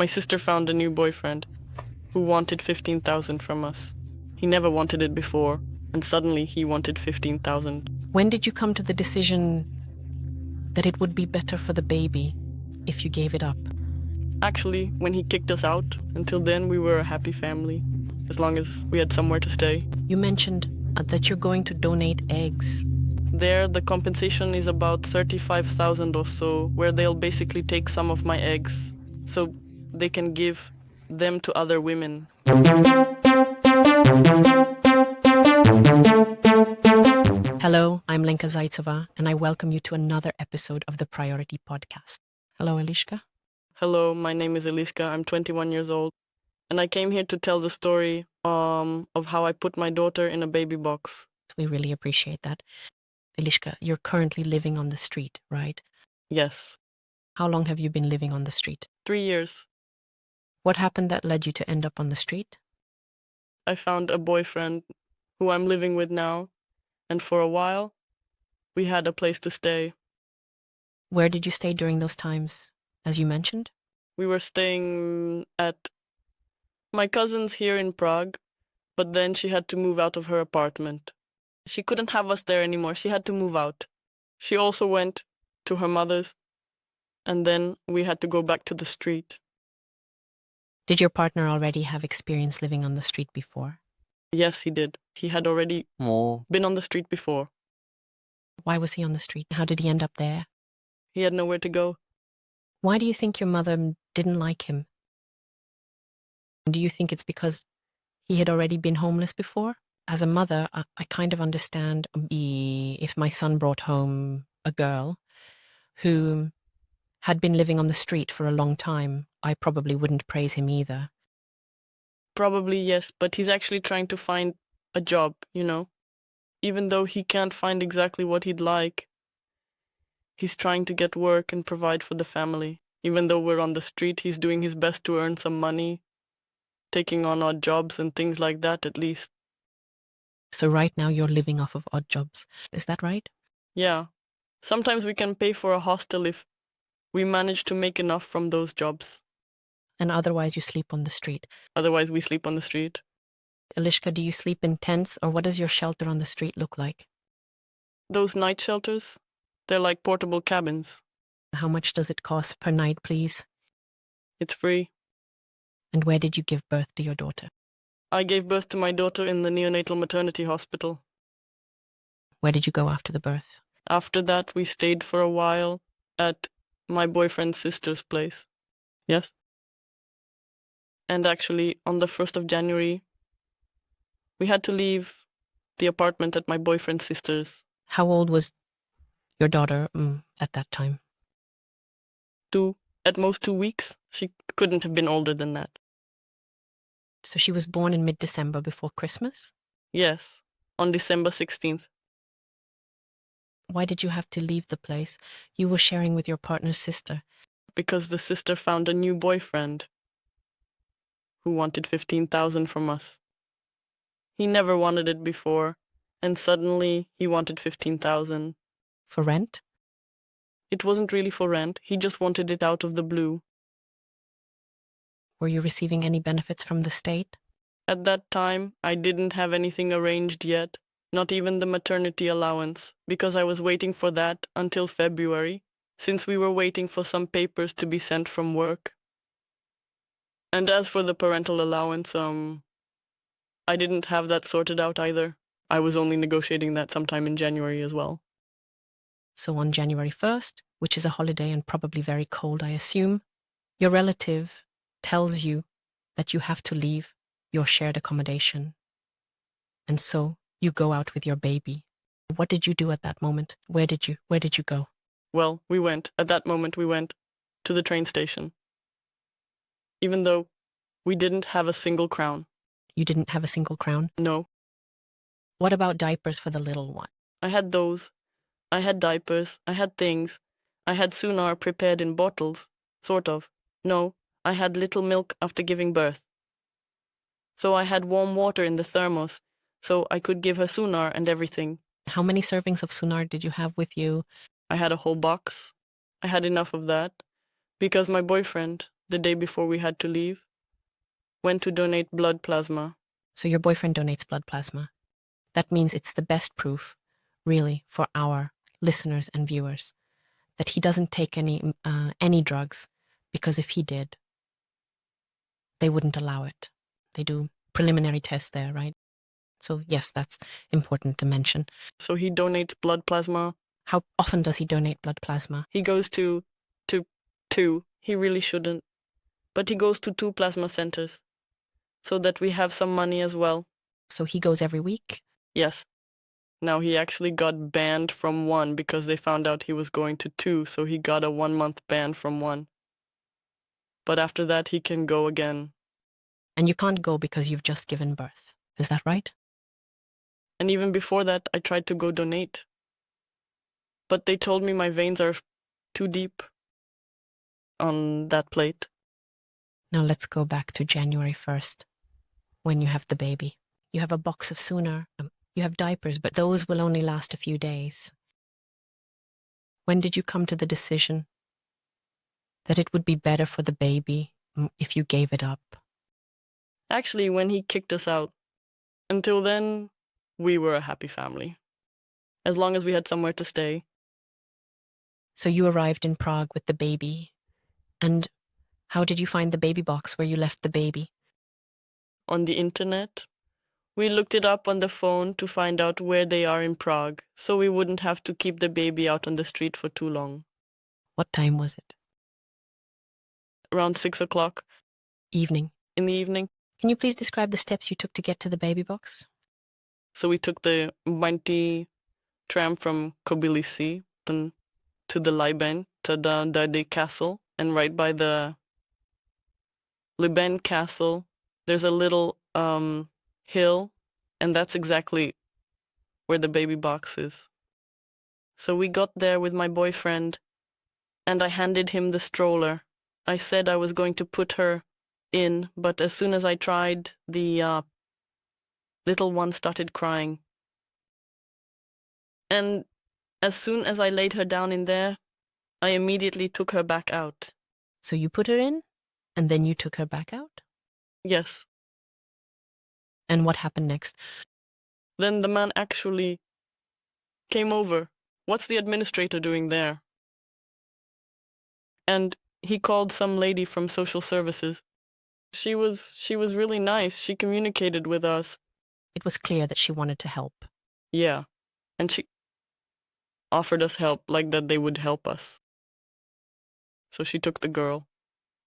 My sister found a new boyfriend who wanted 15,000 from us. He never wanted it before, and suddenly he wanted 15,000. When did you come to the decision that it would be better for the baby if you gave it up? Actually, when he kicked us out, until then we were a happy family, as long as we had somewhere to stay. You mentioned that you're going to donate eggs. There, the compensation is about 35,000 or so, where they'll basically take some of my eggs, so they can give them to other women. Hello, I'm Lenka Zaitsova, and I welcome you to another episode of the Priority Podcast. Hello, Eliška. Hello, my name is Eliška. I'm 21 years old, and I came here to tell the story of how I put my daughter in a baby box. We really appreciate that. Eliška, you're currently living on the street, right? Yes. How long have you been living on the street? 3 years. What happened that led you to end up on the street? I found a boyfriend who I'm living with now, and for a while, we had a place to stay. Where did you stay during those times, as you mentioned? We were staying at my cousin's here in Prague, but then she had to move out of her apartment. She couldn't have us there anymore. She had to move out. She also went to her mother's, and then we had to go back to the street. Did your partner already have experience living on the street before? Yes, he did. He had already been on the street before. Why was he on the street? How did he end up there? He had nowhere to go. Why do you think your mother didn't like him? Do you think it's because he had already been homeless before? As a mother, I kind of understand if my son brought home a girl who had been living on the street for a long time. I probably wouldn't praise him either. Probably yes, but he's actually trying to find a job, you know? Even though he can't find exactly what he'd like, he's trying to get work and provide for the family. Even though we're on the street, he's doing his best to earn some money, taking on odd jobs and things like that at least. So right now you're living off of odd jobs. Is that right? Yeah. Sometimes we can pay for a hostel if we manage to make enough from those jobs. And otherwise you sleep on the street. Otherwise we sleep on the street. Eliška, do you sleep in tents, or what does your shelter on the street look like? Those night shelters, they're like portable cabins. How much does it cost per night, please? It's free. And where did you give birth to your daughter? I gave birth to my daughter in the neonatal maternity hospital. Where did you go after the birth? After that, we stayed for a while at my boyfriend's sister's place. Yes? And actually, on the 1st of January, we had to leave the apartment at my boyfriend's sister's. How old was your daughter at that time? At most 2 weeks. She couldn't have been older than that. So she was born in mid-December before Christmas? Yes, on December 16th. Why did you have to leave the place? You were sharing with your partner's sister. Because the sister found a new boyfriend who wanted 15,000 from us. He never wanted it before, and suddenly he wanted 15,000. For rent? It wasn't really for rent. He just wanted it out of the blue. Were you receiving any benefits from the state? At that time, I didn't have anything arranged yet, not even the maternity allowance, because I was waiting for that until February, since we were waiting for some papers to be sent from work. And as for the parental allowance, I didn't have that sorted out either. I was only negotiating that sometime in January as well. So on January 1st, which is a holiday and probably very cold, I assume, your relative tells you that you have to leave your shared accommodation. And so you go out with your baby. What did you do at that moment? Where did you go? Well, at that moment we went to the train station. Even though we didn't have a single crown. You didn't have a single crown? No. What about diapers for the little one? I had those. I had diapers. I had things. I had Sunar prepared in bottles. Sort of. No, I had little milk after giving birth. So I had warm water in the thermos, so I could give her Sunar and everything. How many servings of Sunar did you have with you? I had a whole box. I had enough of that, because my boyfriend, the day before we had to leave, went to donate blood plasma. So your boyfriend donates blood plasma. That means it's the best proof, really, for our listeners and viewers, that he doesn't take any drugs, because if he did, they wouldn't allow it. They do preliminary tests there, right? So yes, that's important to mention. So he donates blood plasma. How often does he donate blood plasma? He goes to two. He really shouldn't. But he goes to 2 plasma centers so that we have some money as well. So he goes every week? Yes. Now he actually got banned from 1 because they found out he was going to 2, so he got a 1-month ban from 1. But after that, he can go again. And you can't go because you've just given birth. Is that right? And even before that, I tried to go donate. But they told me my veins are too deep on that plate. Now let's go back to January 1st, when you have the baby. You have a box of Sooner. You have diapers, but those will only last a few days. When did you come to the decision that it would be better for the baby if you gave it up? Actually, when he kicked us out. Until then, we were a happy family. As long as we had somewhere to stay. So you arrived in Prague with the baby. And how did you find the baby box where you left the baby? On the internet. We looked it up on the phone to find out where they are in Prague, so we wouldn't have to keep the baby out on the street for too long. What time was it? Around 6 o'clock. Evening. In the evening. Can you please describe the steps you took to get to the baby box? So we took the Banti tram from Kobylisy to the Liben, to the castle, and right by the Liben castle, there's a little hill, and that's exactly where the baby box is. So we got there with my boyfriend, and I handed him the stroller. I said I was going to put her in, but as soon as I tried, the little one started crying. And as soon as I laid her down in there, I immediately took her back out. So you put her in, and then you took her back out? Yes. And what happened next? Then the man actually came over. What's the administrator doing there? And he called some lady from social services. She was really nice. She communicated with us. It was clear that she wanted to help. Yeah. And she offered us help, like that they would help us. So she took the girl.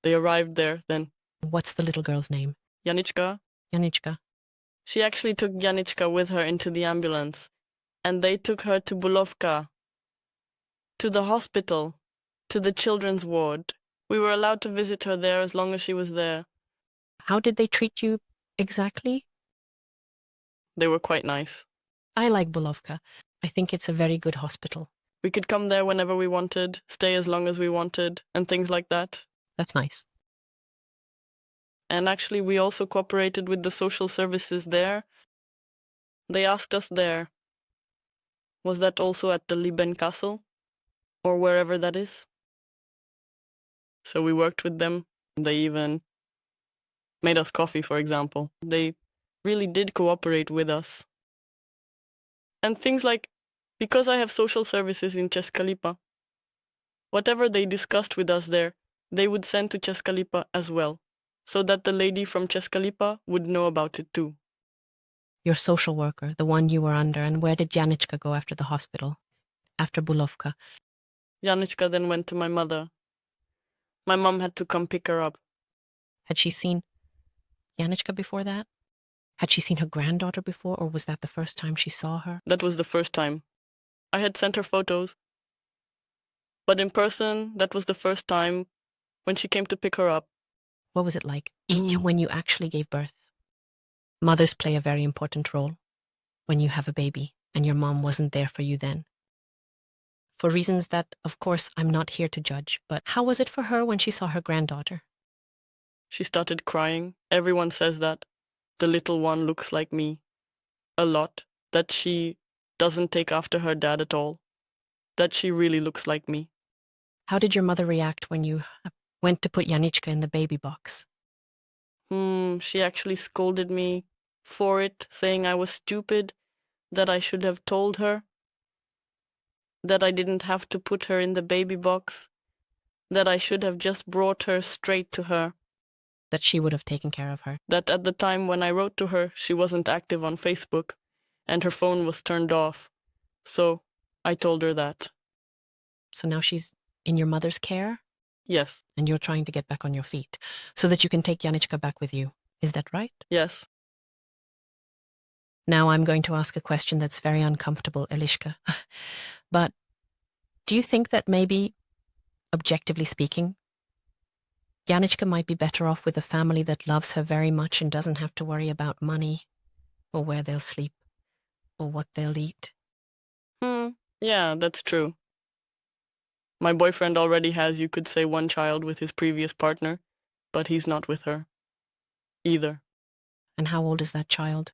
They arrived there then. What's the little girl's name? Janička. Janička. She actually took Janička with her into the ambulance. And they took her to Bulovka, to the hospital, to the children's ward. We were allowed to visit her there as long as she was there. How did they treat you exactly? They were quite nice. I like Bulovka. I think it's a very good hospital. We could come there whenever we wanted, stay as long as we wanted, and things like that. That's nice. And actually, we also cooperated with the social services there. They asked us there, was that also at the Liben Castle? Or wherever that is? So we worked with them. They even made us coffee, for example. They really did cooperate with us. And things like, because I have social services in Česká Lípa, whatever they discussed with us there, they would send to Česká Lípa as well, so that the lady from Česká Lípa would know about it too. Your social worker, the one you were under, and where did Janička go after the hospital? After Bulovka? Janička then went to my mother. My mom had to come pick her up. Had she seen Janička before that? Had she seen her granddaughter before, or was that the first time she saw her? That was the first time. I had sent her photos. But in person, that was the first time when she came to pick her up. What was it like when you actually gave birth? Mothers play a very important role when you have a baby, and your mom wasn't there for you then. For reasons that, of course, I'm not here to judge, but how was it for her when she saw her granddaughter? She started crying. Everyone says that. The little one looks like me. A lot. That she doesn't take after her dad at all. That she really looks like me. How did your mother react when you went to put Janička in the baby box. She actually scolded me for it, saying I was stupid, that I should have told her, that I didn't have to put her in the baby box, that I should have just brought her straight to her. That she would have taken care of her. That at the time when I wrote to her, she wasn't active on Facebook, and her phone was turned off. So I told her that. So now she's in your mother's care? Yes. And you're trying to get back on your feet so that you can take Janička back with you. Is that right? Yes. Now I'm going to ask a question that's very uncomfortable, Eliška. But do you think that maybe, objectively speaking, Janička might be better off with a family that loves her very much and doesn't have to worry about money, or where they'll sleep, or what they'll eat? Yeah, that's true. My boyfriend already has, you could say, one child with his previous partner, but he's not with her either. And how old is that child?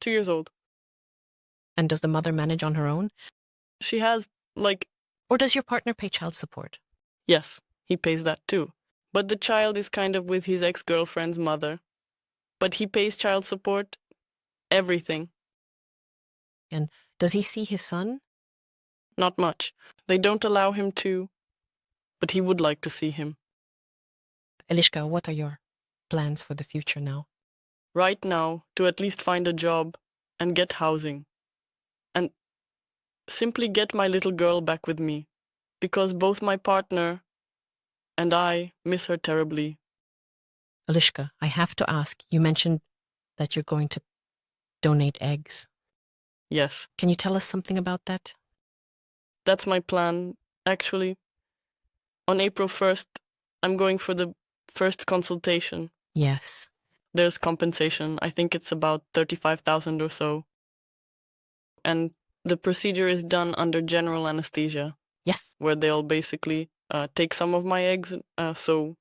2 years old. And does the mother manage on her own? She has, Or does your partner pay child support? Yes, he pays that too. But the child is kind of with his ex-girlfriend's mother. But he pays child support, everything. And does he see his son? Not much. They don't allow him to, but he would like to see him. Eliška, what are your plans for the future now? Right now, to at least find a job and get housing. And simply get my little girl back with me. Because both my partner and I miss her terribly. Eliška, I have to ask, you mentioned that you're going to donate eggs. Yes. Can you tell us something about that? That's my plan, actually. On April 1st, I'm going for the first consultation. Yes. There's compensation. I think it's about 35,000 or so. And the procedure is done under general anesthesia. Yes. Where they'll basically take some of my eggs so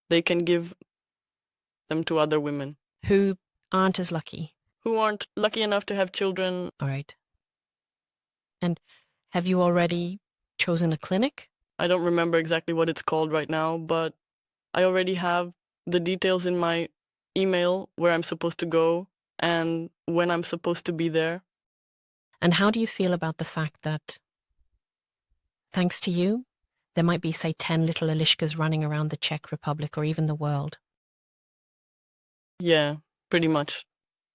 they can give them to other women. Who aren't as lucky. Who aren't lucky enough to have children. All right. And have you already chosen a clinic? I don't remember exactly what it's called right now, but I already have the details in my email where I'm supposed to go and when I'm supposed to be there. And how do you feel about the fact that, thanks to you, there might be, say, 10 little Eliškas running around the Czech Republic or even the world? Yeah, pretty much.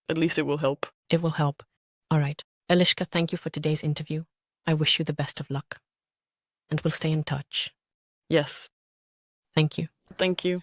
At least it will help. It will help. All right. Eliška, thank you for today's interview. I wish you the best of luck. And we'll stay in touch. Yes. Thank you. Thank you.